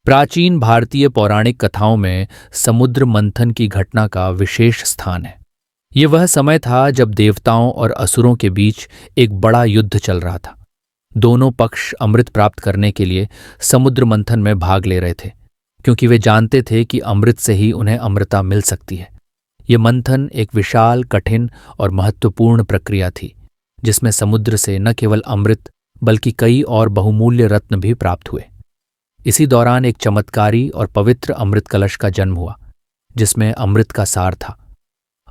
प्राचीन भारतीय पौराणिक कथाओं में समुद्र मंथन की घटना का विशेष स्थान है। ये वह समय था जब देवताओं और असुरों के बीच एक बड़ा युद्ध चल रहा था। दोनों पक्ष अमृत प्राप्त करने के लिए समुद्र मंथन में भाग ले रहे थे, क्योंकि वे जानते थे कि अमृत से ही उन्हें अमृता मिल सकती है। ये मंथन एक विशाल, कठिन और महत्वपूर्ण प्रक्रिया थी, जिसमें समुद्र से न केवल अमृत बल्कि कई और बहुमूल्य रत्न भी प्राप्त हुए। इसी दौरान एक चमत्कारी और पवित्र अमृत कलश का जन्म हुआ, जिसमें अमृत का सार था।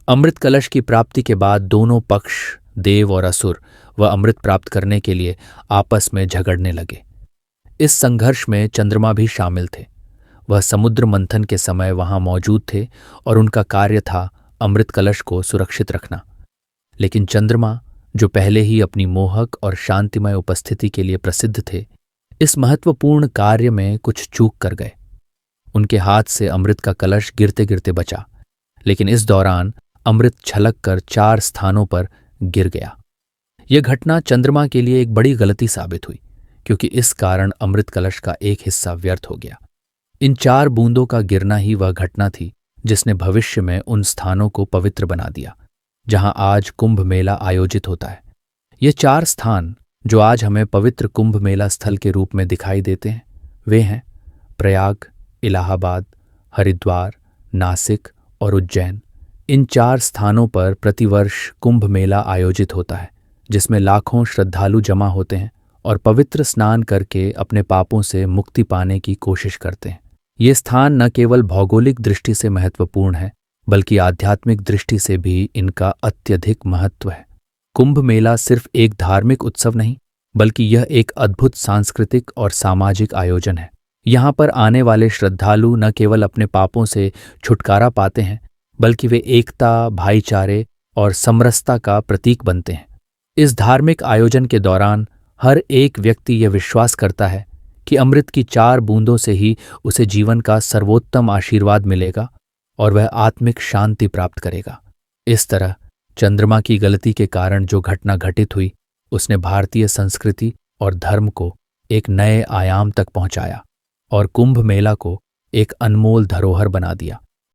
अमृत कलश की प्राप्ति के बाद दोनों पक्ष, देव और असुर, वह अमृत प्राप्त करने के लिए आपस में झगड़ने लगे। इस संघर्ष में चंद्रमा भी शामिल थे। वह समुद्र मंथन के समय वहां मौजूद थे और उनका कार्य था अमृत कलश को सुरक्षित रखना। लेकिन चंद्रमा, जो पहले ही अपनी मोहक और शांतिमय उपस्थिति के लिए प्रसिद्ध थे, इस महत्वपूर्ण कार्य में कुछ चूक कर गए। उनके हाथ से अमृत का कलश गिरते गिरते बचा, लेकिन इस दौरान अमृत छलक कर 4 स्थानों पर गिर गया। यह घटना चंद्रमा के लिए एक बड़ी गलती साबित हुई, क्योंकि इस कारण अमृत कलश का एक हिस्सा व्यर्थ हो गया। इन 4 बूंदों का गिरना ही वह घटना थी जिसने भविष्य में उन स्थानों को पवित्र बना दिया जहां आज कुंभ मेला आयोजित होता है। ये 4 स्थान जो आज हमें पवित्र कुंभ मेला स्थल के रूप में दिखाई देते हैं, वे हैं प्रयाग, इलाहाबाद, हरिद्वार, नासिक और उज्जैन। इन 4 स्थानों पर प्रतिवर्ष कुंभ मेला आयोजित होता है, जिसमें लाखों श्रद्धालु जमा होते हैं और पवित्र स्नान करके अपने पापों से मुक्ति पाने की कोशिश करते हैं। ये स्थान न केवल भौगोलिक दृष्टि से महत्वपूर्ण है, बल्कि आध्यात्मिक दृष्टि से भी इनका अत्यधिक महत्व है। कुंभ मेला सिर्फ एक धार्मिक उत्सव नहीं, बल्कि यह एक अद्भुत सांस्कृतिक और सामाजिक आयोजन है। यहाँ पर आने वाले श्रद्धालु न केवल अपने पापों से छुटकारा पाते हैं, बल्कि वे एकता, भाईचारे और समरसता का प्रतीक बनते हैं। इस धार्मिक आयोजन के दौरान हर एक व्यक्ति यह विश्वास करता है कि अमृत की 4 बूंदों से ही उसे जीवन का सर्वोत्तम आशीर्वाद मिलेगा और वह आत्मिक शांति प्राप्त करेगा। इस तरह चंद्रमा की गलती के कारण जो घटना घटित हुई, उसने भारतीय संस्कृति और धर्म को एक नए आयाम तक पहुंचाया और कुंभ मेला को एक अनमोल धरोहर बना दिया।